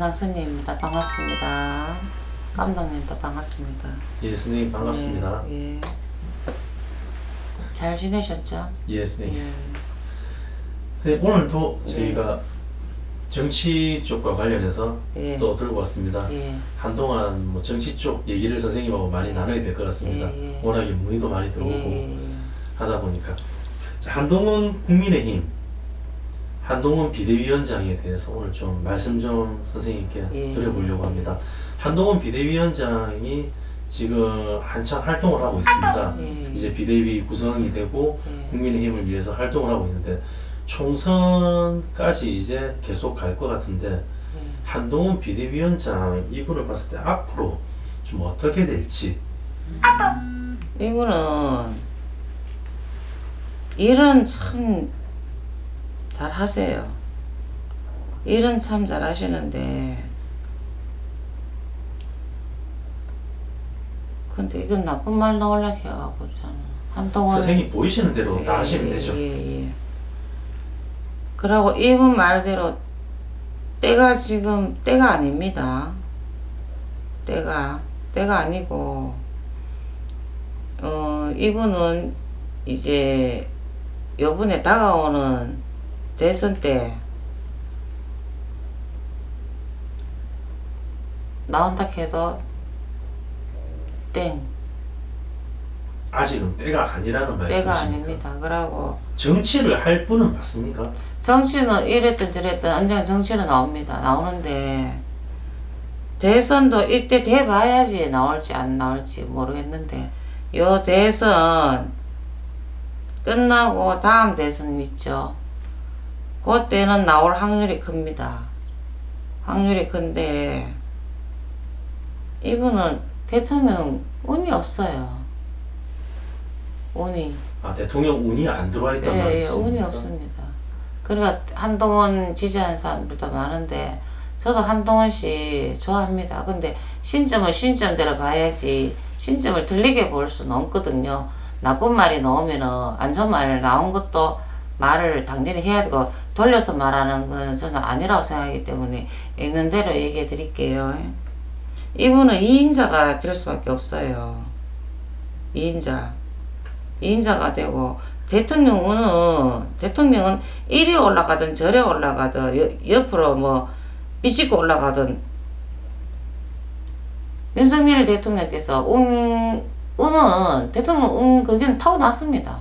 김상선님입니다. 반갑습니다. 감독님도 반갑습니다. 예, 선생님 반갑습니다. 예. 잘 지내셨죠? 예, 선생님. 예. 선생님 오늘도 저희가 정치 쪽과 관련해서 또 들고 왔습니다. 한동안 뭐 정치 쪽 얘기를 선생님하고 많이 나눠야 될 것 같습니다. 워낙에 문의도 많이 들어오고 하다 보니까. 자, 한동훈 국민의힘 한동훈 비대위원장에 대해서 오늘 좀 말씀 좀 선생님께 드려보려고 합니다. 한동훈 비대위원장이 지금 한창 활동을 하고 있습니다. 이제 비대위 구성이 되고 국민의힘을 위해서 활동을 하고 있는데 총선까지 이제 계속 갈 것 같은데 한동훈 비대위원장 이분을 봤을 때 앞으로 좀 어떻게 될지. 이분은 일은 참 잘 하세요. 일은 참 잘 하시는데 근데 이건 나쁜 말 나오려고 해가지고 한동훈 선생님 보이시는 대로 다 하시면 되죠. 그러고 이분 말대로 때가 지금 때가 아닙니다. 때가 아니고 이분은 이제 요번에 다가오는 대선 때 나온다 해도 땡. 아직은 때가 아니라는 말씀이십니까? 때가 아닙니다. 그러고 정치를 할 분은 맞습니까? 정치는 이랬든 저랬든 언젠가 정치는 나오는데 대선도 이때 돼봐야지 나올지 안 나올지 모르겠는데 요 대선 끝나고 다음 대선 있죠. 그때는 나올 확률이 큽니다. 확률이 큰데 이분은 대통령 운이 없어요. 운이. 아, 대통령 운이 안 들어와 있단 말씀입니까? 운이 없습니다. 그러니까 한동훈 지지하는 사람들도 많은데 저도 한동훈 씨 좋아합니다. 근데 신점대로 봐야지 신점을 들리게 볼 수는 없거든요. 나쁜 말이 나오면은 안 좋은 말 나온 것도 말을 당연히 해야 되고 돌려서 말하는 건 저는 아니라고 생각하기 때문에 있는 대로 얘기해 드릴게요. 이분은 2인자가 될 수밖에 없어요. 2인자가 되고 대통령은 이리 올라가든 저리 올라가든 옆으로 뭐 삐찍고 올라가든 윤석열 대통령께서 운은 대통령 그게 타고났습니다.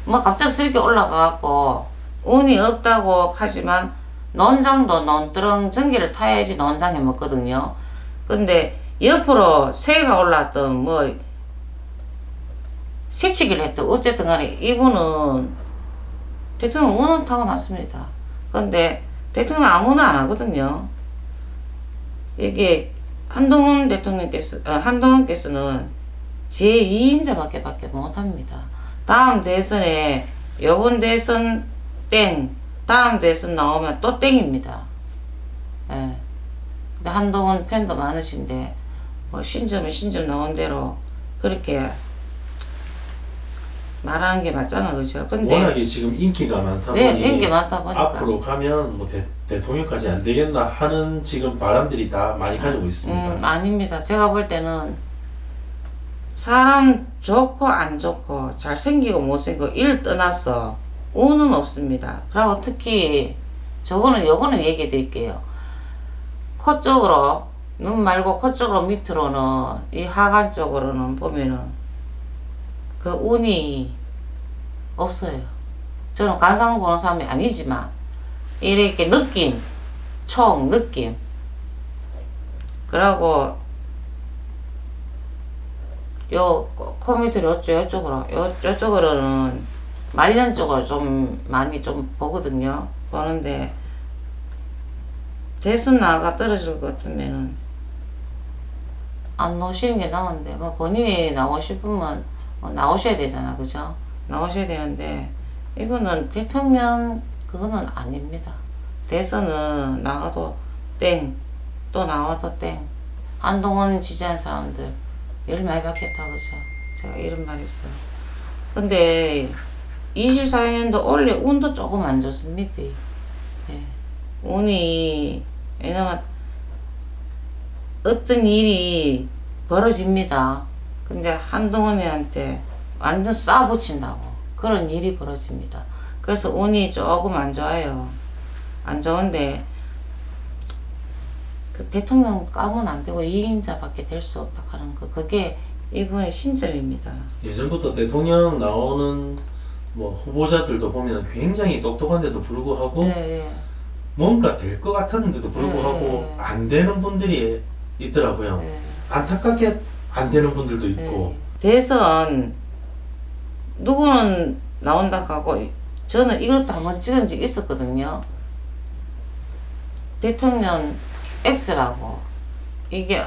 뭐 갑작스럽게 올라가갖고 운이 없다고 하지만 논장도 논두렁 전기를 타야지 논장 해먹거든요. 근데 옆으로 새가 올랐든 뭐 새치기를 했든 어쨌든 간에 이분은 대통령 운은 타고났습니다. 근데 대통령 아무나 안 하거든요. 이게 한동훈께서는 제2인자밖에 못합니다. 다음 대선에 요번 대선 땡, 다음 대선 나오면 또 땡입니다. 근데 한동훈 팬도 많으신데 뭐 신점은 신점 나온 대로 그렇게 말하는 게 맞잖아, 그죠? 근데 워낙에 지금 인기가 많다 보니 인기 많다 보니까 앞으로 가면 뭐 대통령까지 안 되겠나 하는 지금 바람들이 다 많이 가지고 있습니다. 아닙니다. 제가 볼 때는 사람 좋고 안 좋고 잘생기고 못생기고 일 떠났어 운은 없습니다. 그리고 특히 요거는 얘기해 드릴게요. 코 쪽으로 눈 말고 코 쪽으로 밑으로는 이 하관 쪽으로는 보면은 그 운이 없어요. 저는 관상 보는 사람이 아니지만 이렇게 느낌 그러고 요 코 밑으로 요쪽으로는 말년 쪽으로 좀 많이 좀 보거든요. 보는데 대선 나가 떨어질 것 같으면은 안 나오시는 게 나은데 뭐 본인이 나오고 싶으면 뭐 나오셔야 되잖아, 그죠? 나오셔야 되는데 이거는 대통령 그거는 아닙니다. 대선은 나가도 땡, 또 나와도 땡. 한동훈 지지한 사람들 열 많이 받겠다, 그죠? 제가 이런 말 했어요. 근데 24년도 원래 운도 조금 안 좋습니다. 운이 왜냐면 어떤 일이 벌어집니다. 근데 한동훈이한테 완전 싸붙인다고 그런 일이 벌어집니다. 그래서 운이 조금 안 좋아요. 안 좋은데 그 대통령 까면 안 되고 2인자밖에 될 수 없다 하는 거, 그게 이분의 신점입니다. 예전부터 대통령 나오는 뭐 후보자들도 보면 굉장히 똑똑한데도 불구하고 네. 뭔가 될 것 같았는데도 불구하고 안 되는 분들이 있더라고요. 네. 안타깝게 안 되는 분들도 있고. 대선 누구는 나온다 하고, 저는 이것도 한번 찍은 적 있었거든요. 대통령 X라고. 이게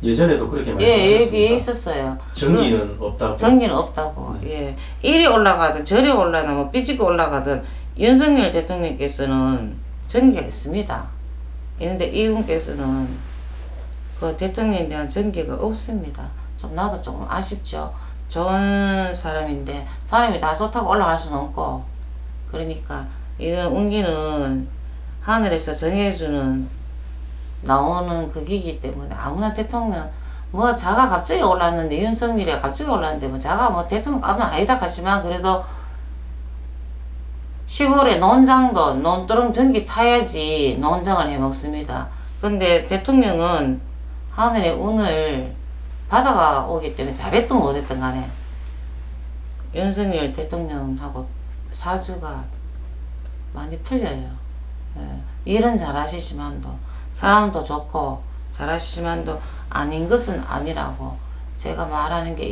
예전에도 그렇게 말씀하셨습니다. 예, 있었어요. 전기는 없다고. 전기는 없다고. 예. 이리 올라가든 저리 올라가든 뭐 삐지고 올라가든 윤석열 대통령께서는 전기가 있습니다. 그런데 이분께서는 그 대통령에 대한 전기가 없습니다. 좀 나도 조금 아쉽죠. 좋은 사람인데 사람이 다 좋다고 올라갈 수는 없고, 그러니까 이건 운기는 하늘에서 정해주는 나오는 그기이기 때문에 아무나 대통령 뭐 자가 갑자기 올랐는데, 윤석열이 갑자기 올랐는데 뭐 자가 뭐 대통령 까면 아니다 하지만 그래도 시골에 논장도 논두렁 전기 타야지 논장을 해 먹습니다. 근데 대통령은 하늘의 운을 받아가 오기 때문에 잘했든 못했든 간에 윤석열 대통령하고 사주가 많이 틀려요. 예. 일은 잘하시지만도 사람도 좋고 잘하시지만도 아닌 것은 아니라고 제가 말하는 게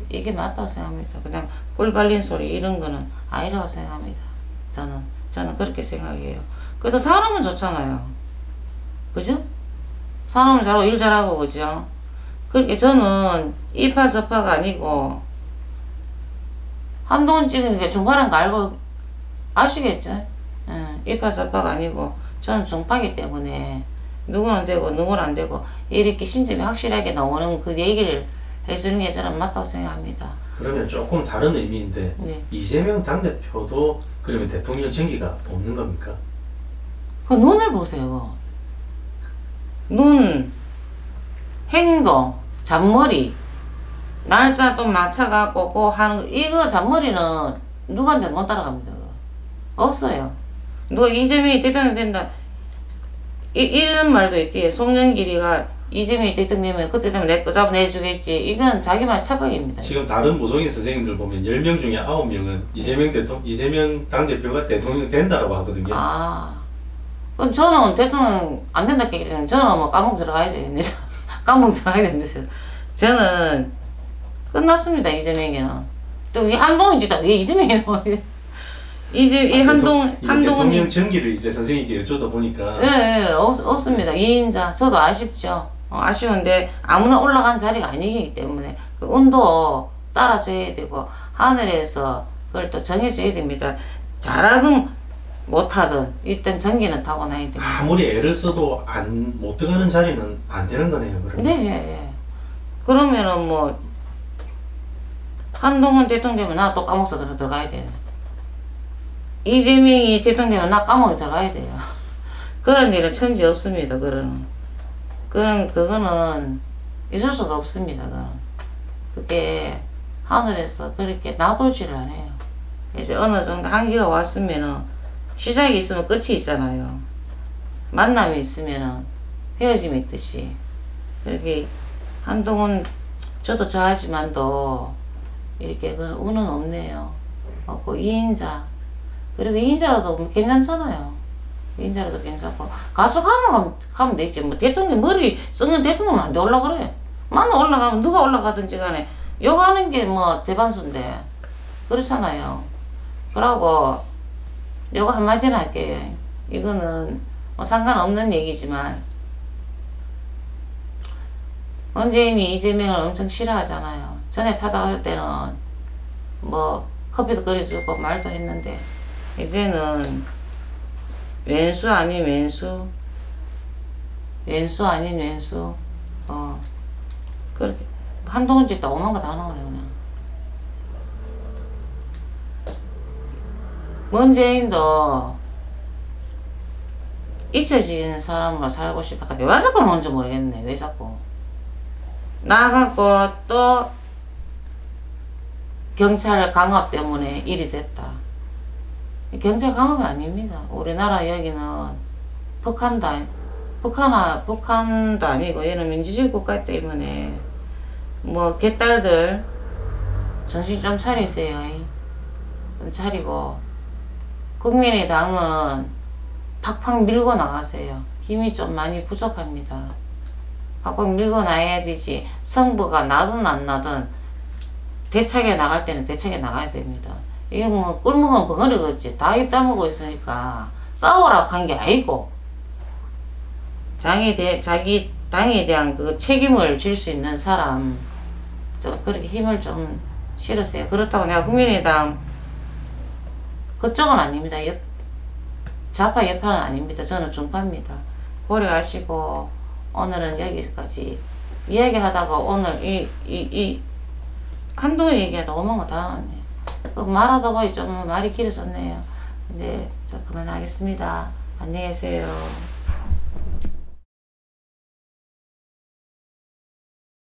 이게 맞다고 생각합니다. 그냥 꿀 발린 소리 이런 거는 아니라고 생각합니다. 저는 그렇게 생각해요. 그래도 사람은 좋잖아요. 그죠? 사람은 잘하고 일 잘하고 그죠? 그렇게 저는 이파 저파가 아니고 한동훈 찍은 게 중파란 거 알고 아시겠죠? 이파 저파가 아니고 저는 중파기 때문에 누구는 되고 누구는 안 되고 이렇게 신점이 확실하게 나오는 그 얘기를 해주는 게 저는 맞다고 생각합니다. 그러면 조금 다른 의미인데 네. 이재명 당대표도 그러면 대통령 전기가 없는 겁니까? 그 눈을 보세요. 눈, 행동, 잔머리, 날짜도 맞춰갖고 그 하는 거, 이거 잔머리는 누구한테 못 따라갑니다. 없어요. 누가 이재명이 대통령 된다 이런 말도 있대요. 송영길이가 이재명이 대통령이면 그때 되면 내 거 잡아내주겠지. 이건 자기만 착각입니다. 지금 다른 무속인 선생님들 보면 10명 중에 9명은 이재명 당대표가 대통령 된다라고 하거든요. 그럼 저는 대통령 안 된다 했기 때문에 저는 뭐 감옥 들어가야 됩니다. 감옥 들어가야 됩니다. 저는 끝났습니다. 이재명이는. 또 이 한동훈 지다 왜 이재명이 나와요? 이 한동훈 대통령 전기를 이제 선생님께 여쭤다 보니까 예, 없습니다. 2인자 저도 아쉽죠. 아쉬운데 아무나 올라간 자리가 아니기 때문에 그 운도 따라줘야 되고 하늘에서 그걸 또 정해줘야 됩니다. 잘하든 못하든 일단 전기는 타고나야 됩니다. 아무리 애를 써도 못 들어가는 자리는 안 되는 거네요. 그러면. 네. 그러면은 뭐 한동훈 대통령 되면 나 또 감옥서 들어가야 돼. 이재명이 대통령 되면 나 감옥에 들어가야 돼요. 그런 일은 천지 없습니다. 그거는 있을 수가 없습니다. 그게 하늘에서 그렇게 놔두지를 않아요. 이제 어느 정도 한계가 왔으면은 시작이 있으면 끝이 있잖아요. 만남이 있으면은 헤어짐이 있듯이. 그렇게 한동훈 저도 좋아하지만도 이렇게 그 운은 없네요. 없고 2인자. 그래도 2인자라도 괜찮잖아요. 2인자라도 괜찮고 가수 가면 되지. 뭐 대통령 머리 썩는 대통령 안 돼 올라 그래. 만나 올라가면 누가 올라가든지 간에 욕하는 게 뭐 대반수인데 그렇잖아요. 그러고 요거 한마디는 할게요. 이거는 뭐 상관없는 얘기지만 문재인이 이재명을 엄청 싫어하잖아요. 전에 찾아갈 때는 뭐 커피도 끓여주고 말도 했는데 이제는 왼수 아닌 왼수 아닌 왼수 그렇게 한동훈 짓다 오만 거 다 나오네 그냥. 문재인도 잊혀지는 사람으로 살고 싶다. 근데 왜 자꾸 뭔지 모르겠네. 왜 자꾸. 나가고 또 경찰 강압 때문에 일이 됐다. 경찰 강압이 아닙니다. 우리나라 여기는 북한도 아니고 얘는 민주주의 국가 때문에 뭐 개딸들 정신 좀 차리세요. 좀 차리고 국민의당은 팍팍 밀고 나가세요. 힘이 좀 많이 부족합니다. 팍팍 밀고 나가야 되지. 성부가 나든 안 나든 대차게 나갈 때는 대차게 나가야 됩니다. 이게 뭐 꿀먹은 벙어리겠지. 다 입 다물고 있으니까 싸우라고 한 게 아니고 자기 당에 대한 그 책임을 질 수 있는 사람 그렇게 힘을 좀 실으세요. 그렇다고 내가 국민의당 그쪽은 아닙니다. 좌파 여파는 아닙니다. 저는 중파입니다. 고려하시고 오늘은 여기까지 이야기하다가 오늘 이 한동안 얘기하다 오만 거 다 나왔네. 그 말하다 보니 좀 말이 길어졌네요. 근데 저 그만하겠습니다. 안녕히 계세요.